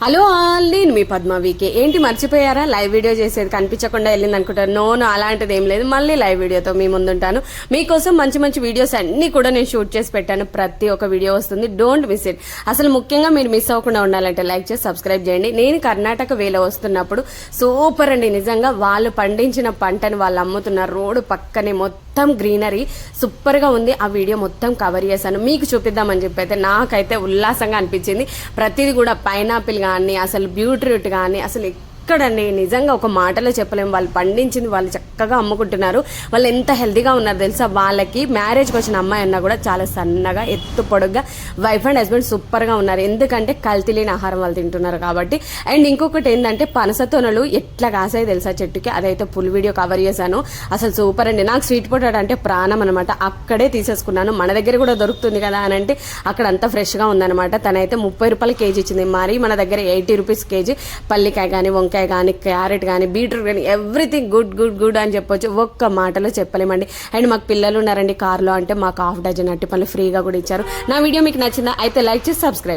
Hello all, నేను మీ పద్మావికే. ఏంటి మర్చిపోయారా? లైవ్ వీడియో చేసేది కనిపించకుండా వెళ్ళింది అనుకుంటారు. నో, అలాంటిది ఏం లేదు. మళ్ళీ లైవ్ వీడియోతో మీ ముందుంటాను. మీకోసం మంచి మంచి వీడియోస్ అన్ని కూడా నేను షూట్ చేసి పెట్టాను. ప్రతి ఒక్క వీడియో వస్తుంది, డోంట్ మిస్ ఇట్. అసలు ముఖ్యంగా మీరు మిస్ అవ్వకుండా ఉండాలంటే లైక్ చేసి సబ్స్క్రైబ్ చేయండి. నేను కర్ణాటక వేలో వస్తున్నప్పుడు సూపర్ అండి, నిజంగా వాళ్ళు పండించిన పంటని వాళ్ళు అమ్ముతున్నారు. రోడ్డు పక్కనే మొత్తం గ్రీనరీ సూపర్ గా ఉంది. ఆ వీడియో మొత్తం కవర్ చేశాను, మీకు చూపిద్దామని చెప్పి అయితే నాకైతే ఉల్లాసంగా అనిపించింది. ప్రతిదీ కూడా పైనాపిల్ కానీ, అసలు బీట్రూట్ కానీ, అసలు ఎక్కడండి నిజంగా ఒక మాటలో చెప్పలేము. వాళ్ళు పండించింది వాళ్ళు చక్కగా అమ్ముకుంటున్నారు. వాళ్ళు ఎంత హెల్తీగా ఉన్నారు తెలుసా? వాళ్ళకి మ్యారేజ్కి వచ్చిన అమ్మాయి అన్నా కూడా చాలా సన్నగా, ఎత్తు పొడుగ్గా, వైఫ్ అండ్ హస్బెండ్ సూపర్గా ఉన్నారు. ఎందుకంటే కల్తీ లేని ఆహారం వాళ్ళు తింటున్నారు కాబట్టి. అండ్ ఇంకొకటి ఏంటంటే పనసతోనలు ఎట్లా కాసాయి తెలుసా చెట్టుకి, అదైతే ఫుల్ వీడియో కవర్ చేశాను. అసలు సూపర్ అండి. నాకు స్వీట్ పొటాటో అంటే ప్రాణం అనమాట. అక్కడే తీసేసుకున్నాను. మన దగ్గర కూడా దొరుకుతుంది కదా అని అంటే అక్కడ అంతా ఫ్రెష్గా ఉందన్నమాట. తనైతే 30 రూపాయలు కేజీ ఇచ్చింది. మరి మన దగ్గర 80 రూపీస్ కేజీ. పల్లికాయ కానీ, వంకాయ కానీ, క్యారెట్ కానీ, బీట్రూట్ కానీ, ఎవ్రీథింగ్ గుడ్ గుడ్ గుడ్ అని చెప్పొచ్చు. ఒక్క మాటలో చెప్పలేమండి. అండ్ మాకు పిల్లలు ఉన్నారండి కార్లో, అంటే మాకు ½ డజన్ అట్టి పళ్ళు ఫ్రీగా కూడా ఇచ్చారు. నా వీడియో మీకు నచ్చిందా? అయితే లైక్ చేసి సబ్స్క్రైబ్.